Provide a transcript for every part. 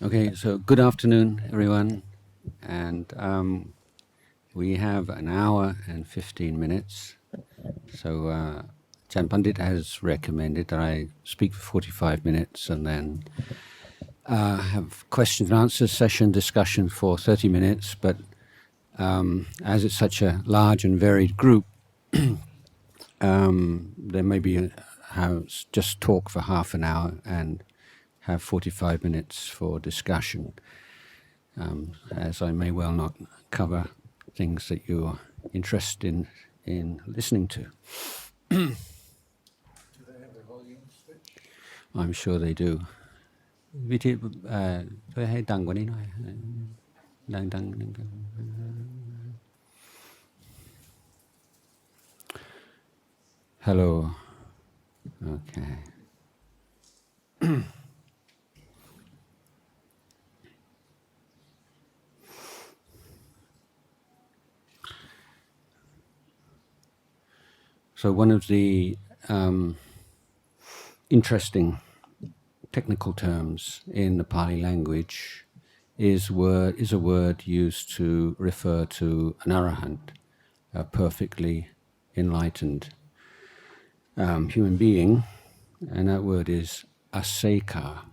Okay, so good afternoon, everyone. And we have an hour and 15 minutes. So Jan Pandit has recommended that I speak for 45 minutes and then have questions and answers session discussion for 30 minutes. But as it's such a large and varied group, there may be just talk for half an hour and have 45 minutes for discussion. As I may well not cover things that you're interested in listening to. Do they have a volume switch? I'm sure they do. วิธีช่วยให้ดังกว่านี้หน่อยดัง Hello. Okay. So one of the interesting technical terms in the Pali language is a word used to refer to an arahant, a perfectly enlightened human being, and that word is aseka.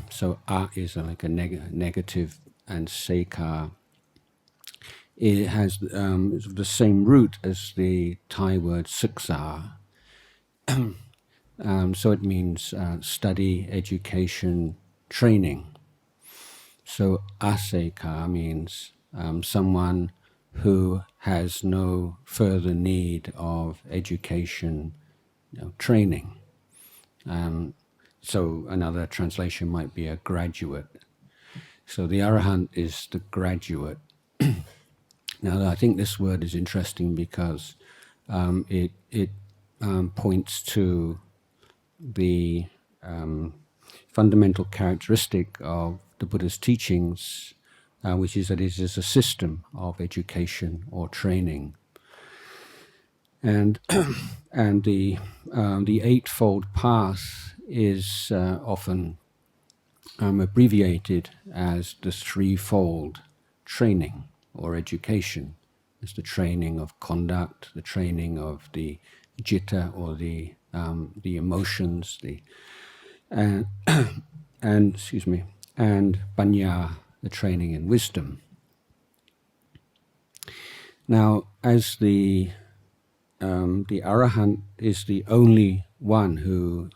So a is like a negative, and seka, it has the same root as the Thai word siksa. So it means study, education, training. So aseka means someone who has no further need of education, training. So another translation might be a graduate. So the arahant is the graduate. Now I think this word is interesting because it points to the fundamental characteristic of the Buddha's teachings, which is that it is a system of education or training, and and the Eightfold Path is often abbreviated as the threefold training or education. It's the training of conduct, the training of the citta or the emotions, and and panya, the training in wisdom. Now, as the arahant is the only one who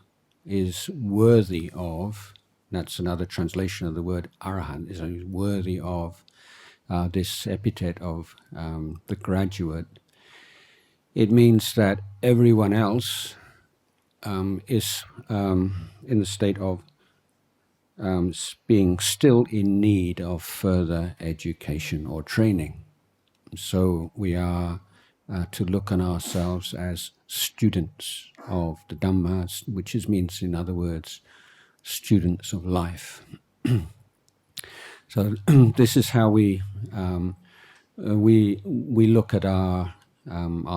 is worthy of, that's another translation of the word arahant, is worthy of this epithet of the graduate. It means that everyone else is in the state of being still in need of further education or training. So we are to look on ourselves as students of the Dhamma, which means, in other words, students of life. So this is how we look at our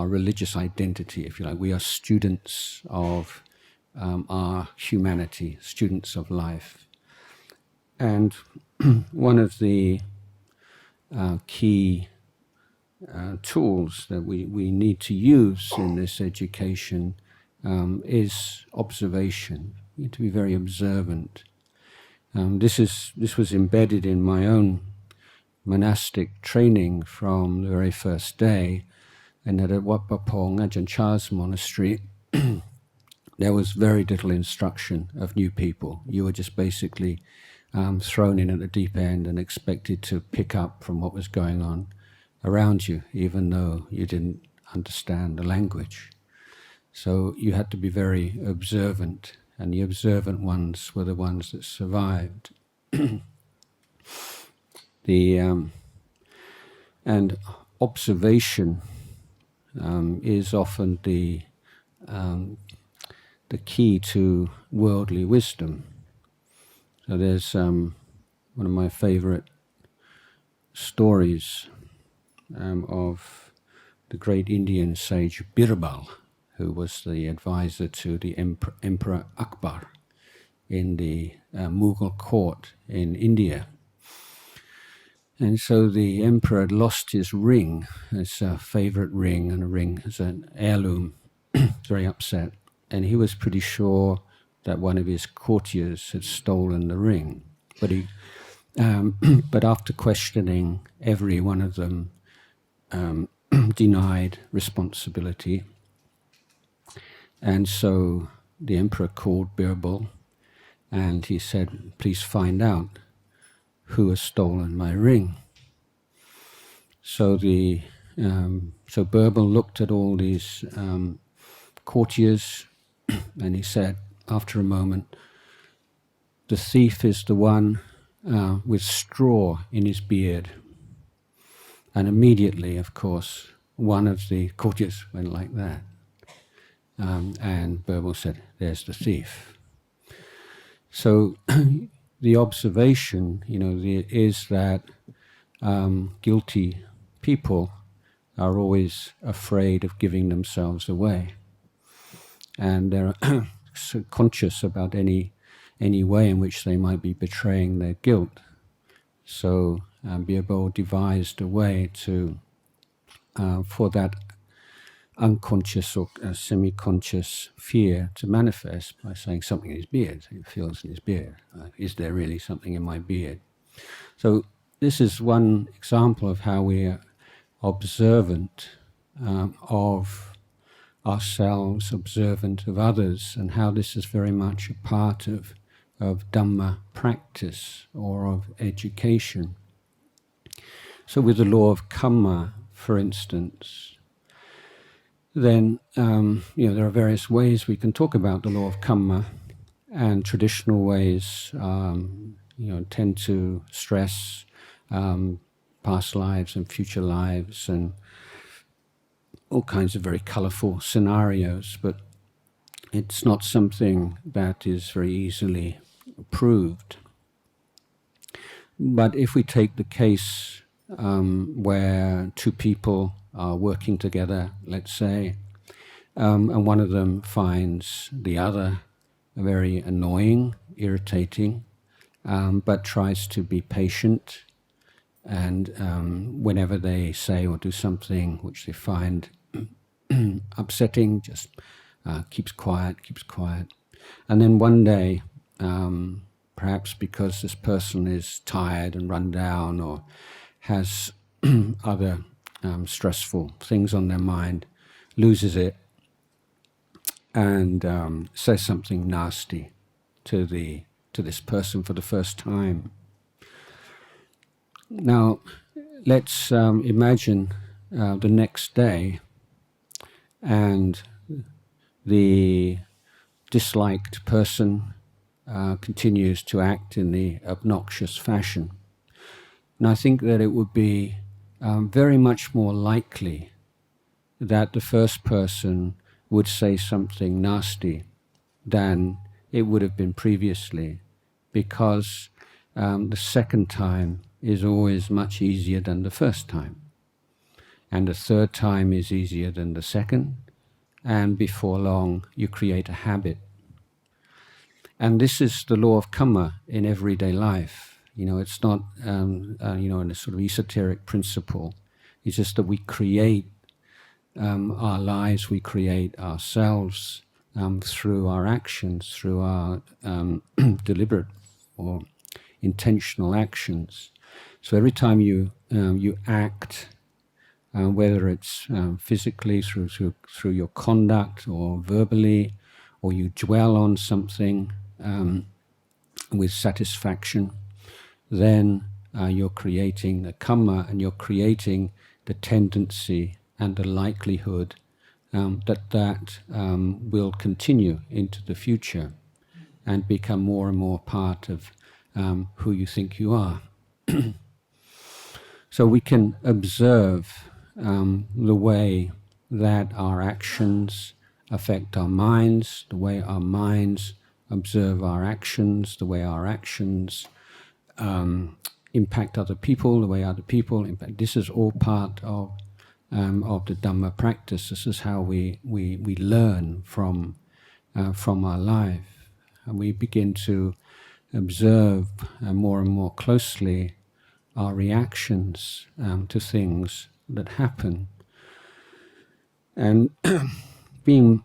religious identity, if you like. We are students of our humanity, students of life. And one of the key tools that we need to use in this education is observation. We need to be very observant. This was embedded in my own monastic training from the very first day, and that at Wat Papong, Ajahn Jayasaro monastery, there was very little instruction of new people. You were just basically thrown in at the deep end and expected to pick up from what was going on around you, even though you didn't understand the language. So you had to be very observant, and the observant ones were the ones that survived. And observation is often the key to worldly wisdom. So there's one of my favorite stories of the great Indian sage Birbal, who was the advisor to the Emperor Akbar in the Mughal court in India. And so the emperor had lost his ring, his favorite ring, and a ring as an heirloom. Very upset. And he was pretty sure that one of his courtiers had stolen the ring. But after questioning, every one of them denied responsibility. And so the emperor called Birbal, and he said, please find out who has stolen my ring. So Birbal looked at all these courtiers, and he said, after a moment, the thief is the one with straw in his beard. And immediately, of course, one of the courtiers went like that. And Birbal said, there's the thief. So the observation, is that guilty people are always afraid of giving themselves away. And they're so conscious about any way in which they might be betraying their guilt. So Birbal devised a way for that unconscious or semi-conscious fear to manifest by saying something in his beard. He feels in his beard. Is there really something in my beard? So this is one example of how we are observant of ourselves, observant of others, and how this is very much a part of Dhamma practice or of education. So with the law of karma, for instance, then there are various ways we can talk about the law of karma, and traditional ways tend to stress past lives and future lives and all kinds of very colorful scenarios, but it's not something that is very easily proved. But if we take the case where two people are working together, let's say, and one of them finds the other very annoying, irritating, but tries to be patient, and whenever they say or do something which they find upsetting, just keeps quiet. And then one day, perhaps because this person is tired and run down or has other stressful things on their mind, loses it and says something nasty to this person for the first time. Now, let's imagine the next day, and the disliked person continues to act in the obnoxious fashion. And I think that it would be very much more likely that the first person would say something nasty than it would have been previously, because the second time is always much easier than the first time. And the third time is easier than the second. And before long, you create a habit. And this is the law of karma in everyday life. It's not, a sort of esoteric principle. It's just that we create our lives, we create ourselves through our actions, through our deliberate or intentional actions. So every time you act, whether it's physically through your conduct or verbally, or you dwell on something with satisfaction, then you're creating the karma, and you're creating the tendency and the likelihood that will continue into the future and become more and more part of who you think you are. So we can observe the way that our actions affect our minds, the way our minds observe our actions, the way our actions impact other people, the way other people impact. This is all part of the Dhamma practice. This is how we learn from our life. we begin to observe more and more closely our reactions to things that happen. And being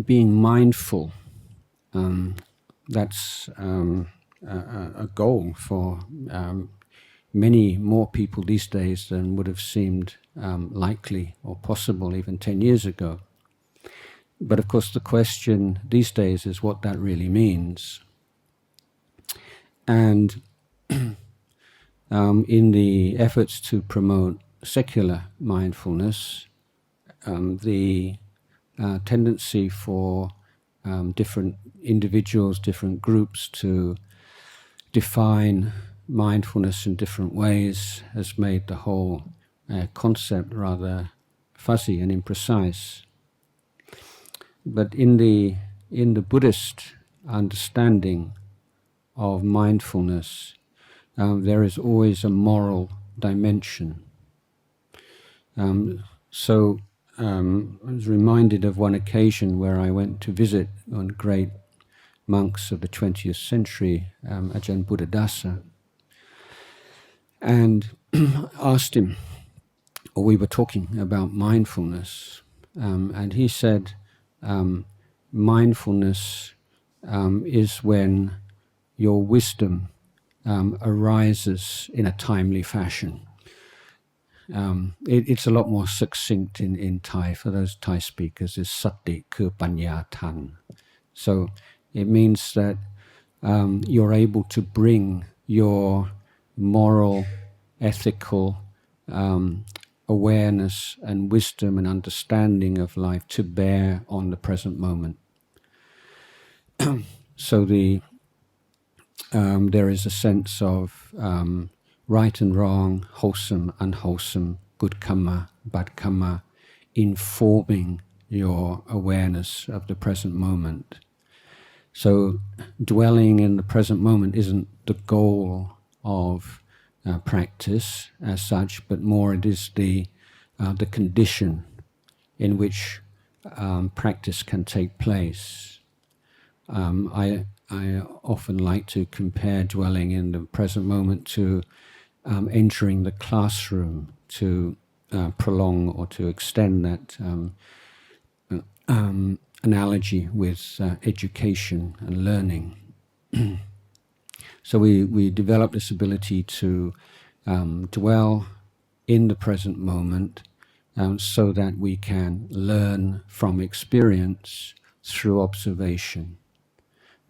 mindful, that's a goal for many more people these days than would have seemed likely or possible even 10 years ago. But of course the question these days is what that really means. And in the efforts to promote secular mindfulness, the tendency for different individuals, different groups to define mindfulness in different ways has made the whole concept rather fuzzy and imprecise. But in the Buddhist understanding of mindfulness, there is always a moral dimension. So I was reminded of one occasion where I went to visit one great monks of the 20th century, Ajahn Buddhadasa, and asked him, or we were talking about mindfulness, and he said, mindfulness is when your wisdom arises in a timely fashion. It's a lot more succinct in Thai for those Thai speakers. Is sati ku panya tan. So it means that you're able to bring your moral, ethical awareness and wisdom and understanding of life to bear on the present moment. So there is a sense of right and wrong, wholesome, unwholesome, good karma, bad karma, informing your awareness of the present moment. So dwelling in the present moment isn't the goal of practice as such, but more it is the condition in which practice can take place. I often like to compare dwelling in the present moment to entering the classroom, to prolong or to extend that analogy with education and learning. So we develop this ability to dwell in the present moment so that we can learn from experience through observation.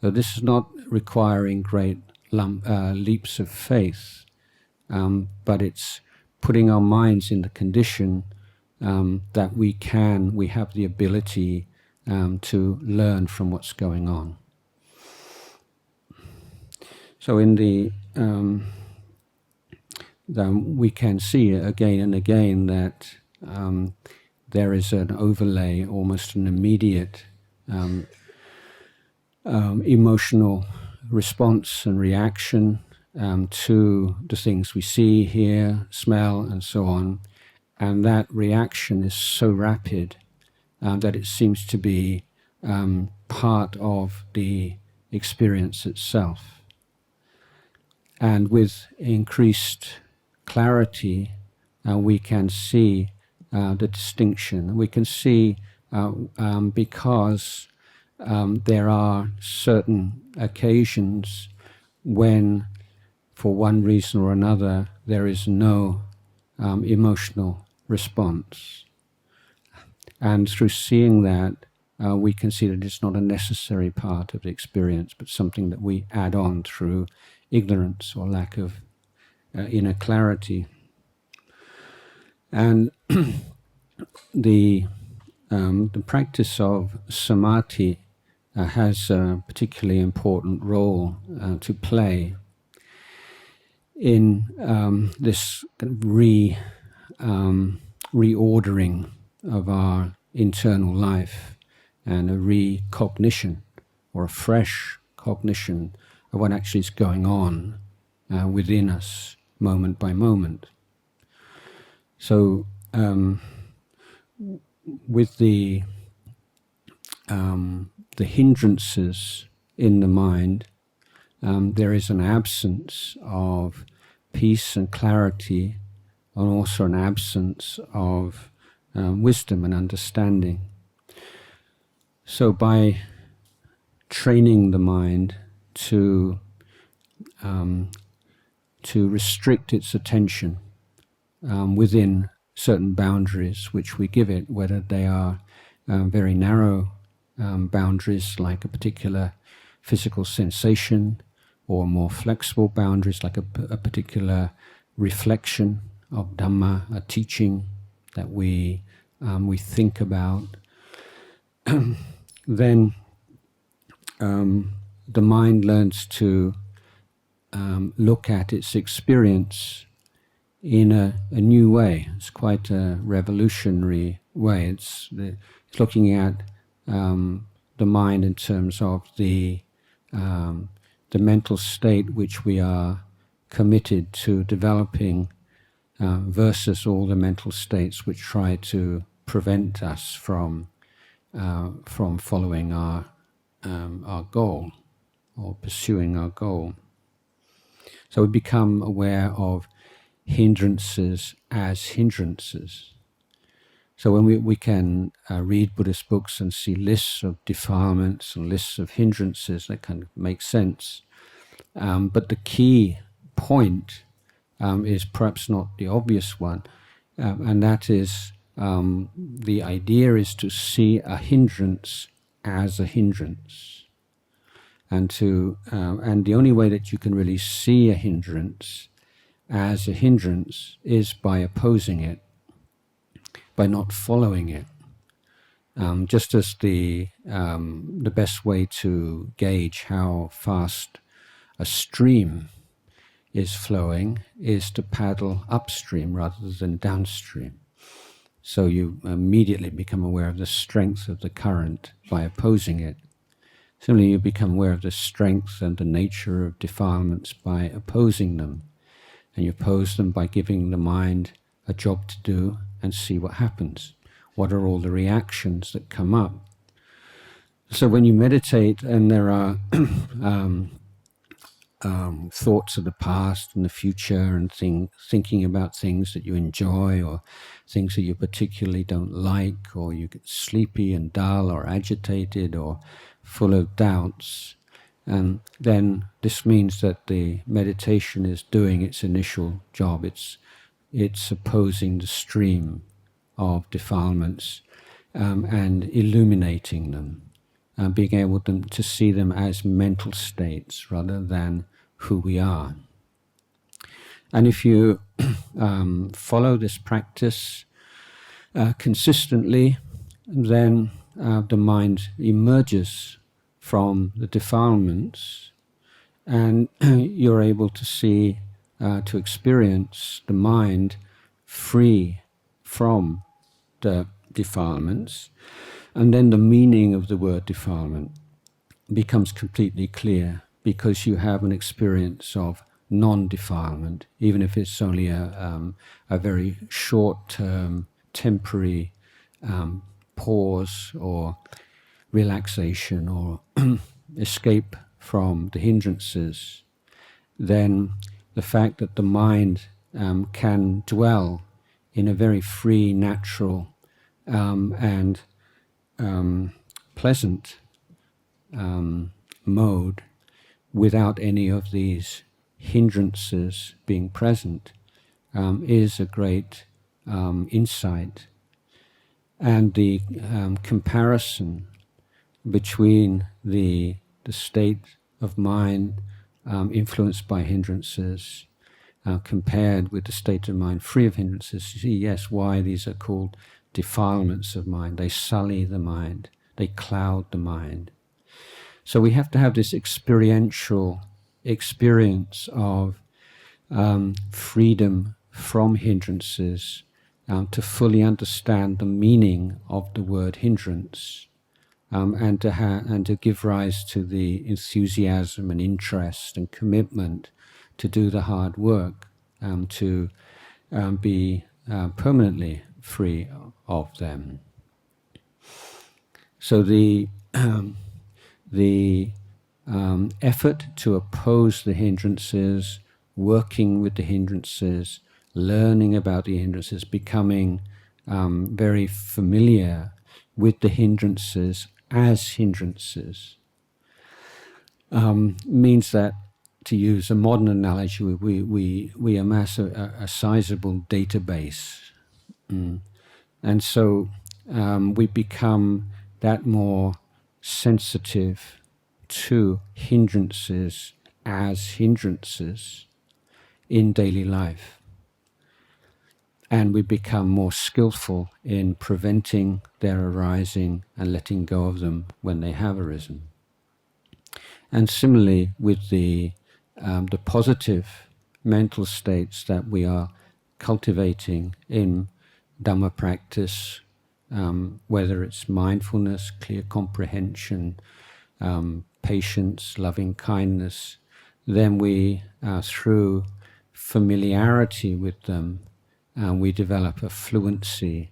So this is not requiring great leaps of faith, but it's putting our minds in the condition that we have the ability to learn from what's going on. So in we can see again and again that there is an overlay, almost an immediate emotional response and reaction to the things we see, hear, smell, and so on. And that reaction is so rapid that it seems to be part of the experience itself. And with increased clarity, we can see the distinction. We can see because there are certain occasions when, for one reason or another, there is no emotional response. And through seeing that, we can see that it's not a necessary part of the experience, but something that we add on through ignorance or lack of inner clarity. And the practice of samadhi has a particularly important role to play in this reordering of our internal life and a recognition or a fresh cognition of what actually is going on within us moment by moment. So with the hindrances in the mind, there is an absence of peace and clarity, and also an absence of wisdom and understanding. So by training the mind to restrict its attention within certain boundaries which we give it, whether they are very narrow boundaries like a particular physical sensation, or more flexible boundaries like a particular reflection of Dhamma, a teaching that we think about, then the mind learns to look at its experience in a new way. It's quite a revolutionary way. It's looking at the mind in terms of the mental state which we are committed to developing versus all the mental states which try to prevent us from following our goal or pursuing our goal. So we become aware of hindrances as hindrances. So when we can read Buddhist books and see lists of defilements and lists of hindrances, that kind of makes sense. But the key point is perhaps not the obvious one, and that is the idea is to see a hindrance as a hindrance. And the only way that you can really see a hindrance as a hindrance is by opposing it, by not following it. Just as the best way to gauge how fast a stream is flowing is to paddle upstream rather than downstream. So you immediately become aware of the strength of the current by opposing it. Similarly, you become aware of the strength and the nature of defilements by opposing them. And you oppose them by giving the mind a job to do and see what happens. What are all the reactions that come up? So when you meditate and there are thoughts of the past and the future and thinking about things that you enjoy or things that you particularly don't like, or you get sleepy and dull or agitated or full of doubts, and then this means that the meditation is doing its initial job. It's opposing the stream of defilements and illuminating them, being able to see them as mental states rather than who we are. And if you follow this practice consistently, then the mind emerges from the defilements, and you're able to see, to experience the mind free from the defilements, and then the meaning of the word defilement becomes completely clear, because you have an experience of non-defilement, even if it's only a very short-term, temporary pause or relaxation or escape from the hindrances. Then the fact that the mind can dwell in a very free, natural and pleasant mode without any of these hindrances being present is a great insight. And the comparison between the state of mind influenced by hindrances compared with the state of mind free of hindrances, you see, yes, why these are called defilements of mind. They sully the mind, they cloud the mind. So we have to have this experiential experience of freedom from hindrances to fully understand the meaning of the word hindrance, and to give rise to the enthusiasm and interest and commitment to do the hard work, to be permanently free of them. So the effort to oppose the hindrances, working with the hindrances, learning about the hindrances, becoming very familiar with the hindrances as hindrances, means that, to use a modern analogy, we amass a sizable database. And so we become that more sensitive to hindrances as hindrances in daily life. And we become more skillful in preventing their arising and letting go of them when they have arisen. And similarly with the positive mental states that we are cultivating in Dhamma practice, whether it's mindfulness, clear comprehension, patience, loving kindness, then we, through familiarity with them, we develop a fluency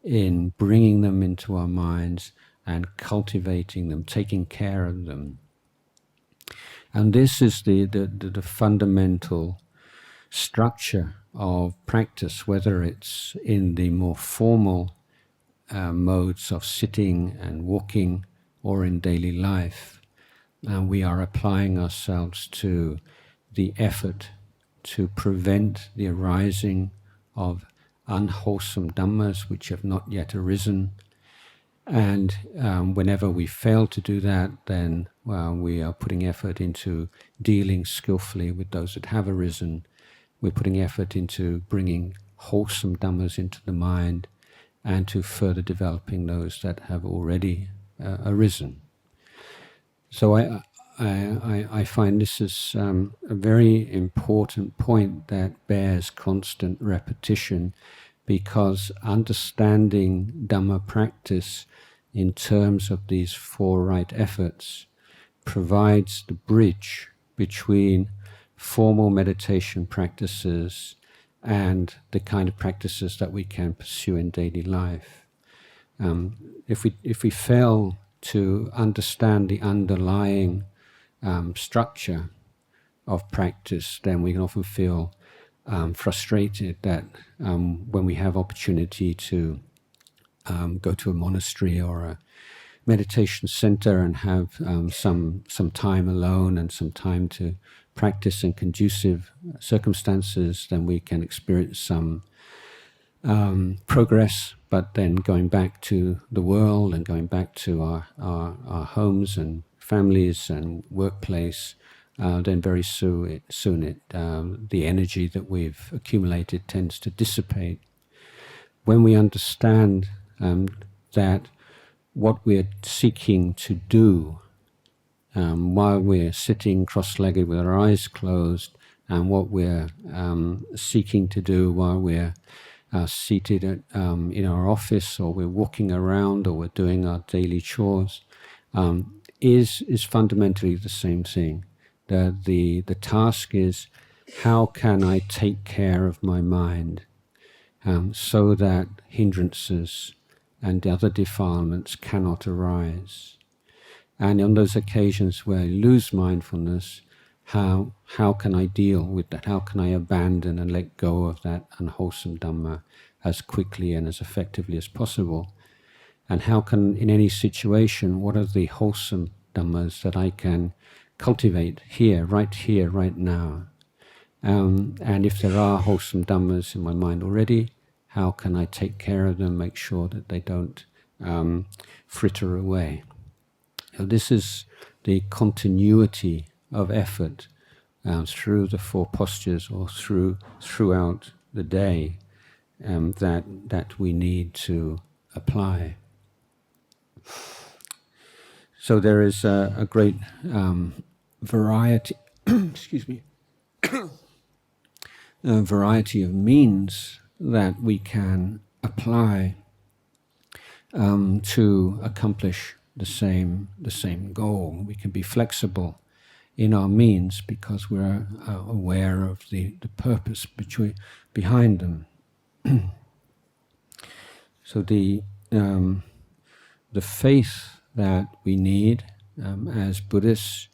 in bringing them into our minds and cultivating them, taking care of them. And this is the fundamental structure of practice, whether it's in the more formal modes of sitting and walking or in daily life. And we are applying ourselves to the effort to prevent the arising of unwholesome dhammas which have not yet arisen. And whenever we fail to do that, then we are putting effort into dealing skillfully with those that have arisen. We're putting effort into bringing wholesome dhammas into the mind and to further developing those that have already arisen. So I find this is a very important point that bears constant repetition, because understanding Dhamma practice in terms of these four right efforts provides the bridge between formal meditation practices and the kind of practices that we can pursue in daily life. If we fail to understand the underlying structure of practice, then we can often feel frustrated that when we have opportunity to go to a monastery or a meditation center and have some time alone and some time to practice in conducive circumstances, then we can experience some progress. But then going back to the world and going back to our homes and families and workplace, then very soon the energy that we've accumulated tends to dissipate. When we understand that what we're seeking to do while we're sitting cross-legged with our eyes closed, and what we're seeking to do while we're seated in our office, or we're walking around, or we're doing our daily chores, is fundamentally the same thing. The task is, how can I take care of my mind so that hindrances and other defilements cannot arise? And on those occasions where I lose mindfulness, how can I deal with that? How can I abandon and let go of that unwholesome Dhamma as quickly and as effectively as possible? And how can, in any situation, what are the wholesome Dhammas that I can cultivate here, right now? And if there are wholesome Dhammas in my mind already, how can I take care of them, make sure that they don't fritter away? So this is the continuity of effort through the four postures, or throughout the day, that we need to apply. So there is a great variety, excuse me, a variety of means that we can apply to accomplish the same goal. We can be flexible in our means because we're aware of the purpose behind them. So the faith that we need as Buddhists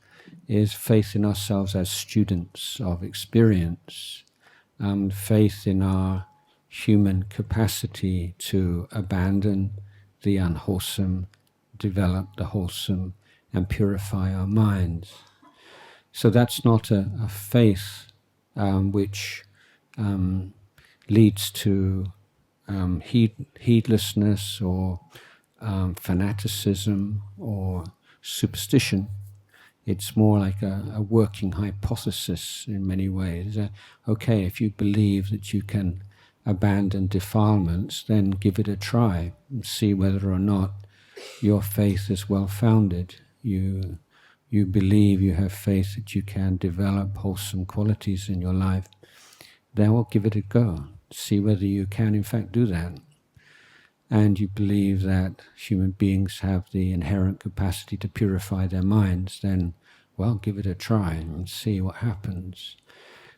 is faith in ourselves as students of experience, faith in our human capacity to abandon the unwholesome, develop the wholesome, and purify our minds. So that's not a faith which leads to heedlessness or fanaticism or superstition. It's more like a working hypothesis in many ways. Okay, if you believe that you can abandon defilements, then give it a try and see whether or not your faith is well-founded. You believe, you have faith that you can develop wholesome qualities in your life, then we'll give it a go. See whether you can in fact do that. And you believe that human beings have the inherent capacity to purify their minds, then, well, give it a try and see what happens.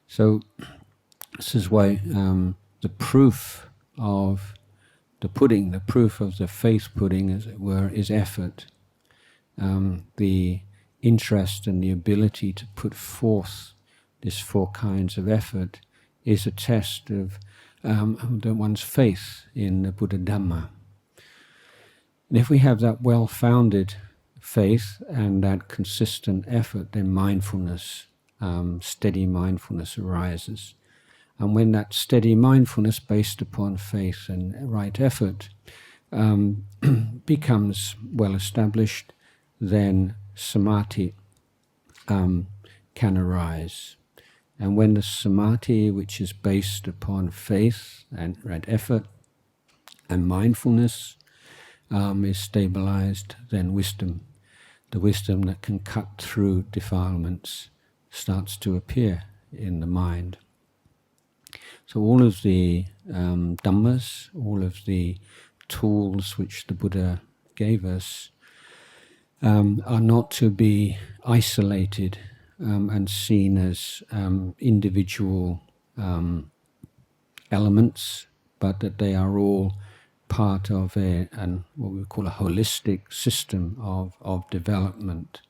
So this is why the proof of the pudding, the proof of the faith pudding, as it were, is effort. The interest and the ability to put forth these four kinds of effort is a test of one's faith in the Buddha Dhamma. And if we have that well-founded faith and that consistent effort, then mindfulness, steady mindfulness arises. And when that steady mindfulness based upon faith and right effort becomes well established, then samadhi can arise. And when the samadhi, which is based upon faith and right effort and mindfulness, is stabilized, then wisdom, the wisdom that can cut through defilements, starts to appear in the mind. So all of the Dhammas, all of the tools which the Buddha gave us are not to be isolated and seen as individual elements, but that they are all part of what we call a holistic system of development.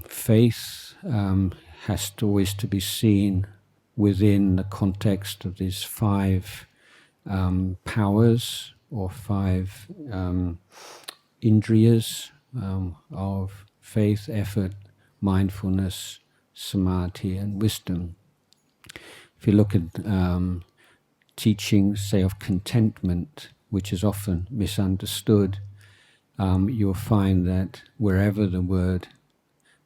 Faith has to always to be seen within the context of these five powers or five indriyas of faith, effort, mindfulness, samadhi, and wisdom. If you look at teachings, say, of contentment, which is often misunderstood, you'll find that wherever the word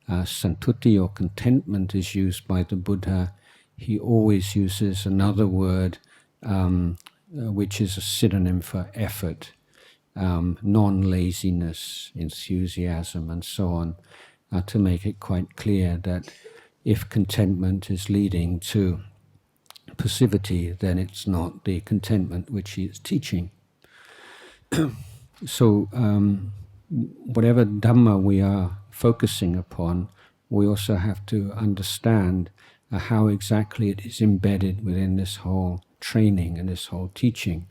santuti or contentment is used by the Buddha, he always uses another word which is a synonym for effort, non-laziness, enthusiasm, and so on, to make it quite clear that if contentment is leading to passivity, then it's not the contentment which he is teaching. So whatever Dhamma we are focusing upon, we also have to understand how exactly it is embedded within this whole training and this whole teaching.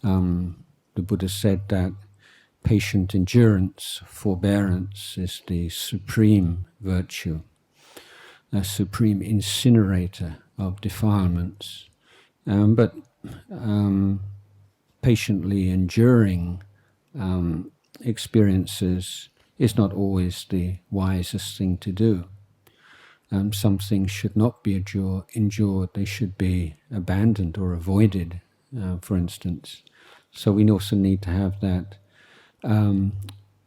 The Buddha said that patient endurance, forbearance, is the supreme virtue, a supreme incinerator of defilements. But patiently enduring experiences is not always the wisest thing to do. Some things should not be endured, they should be abandoned or avoided, for instance. So we also need to have that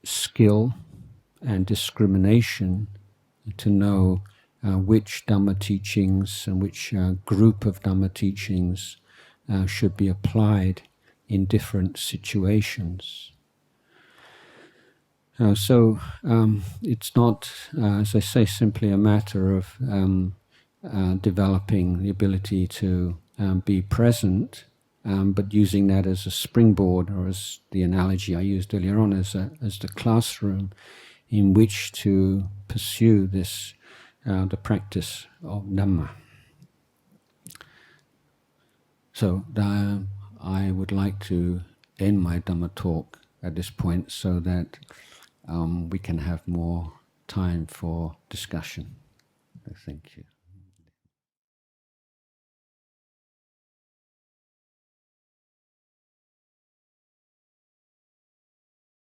skill and discrimination to know which Dhamma teachings and which group of Dhamma teachings should be applied in different situations. So it's not, as I say, simply a matter of developing the ability to be present, but using that as a springboard, or as the analogy I used earlier on, as the classroom in which to pursue this, the practice of Dhamma. So I would like to end my Dhamma talk at this point so that we can have more time for discussion. Thank you.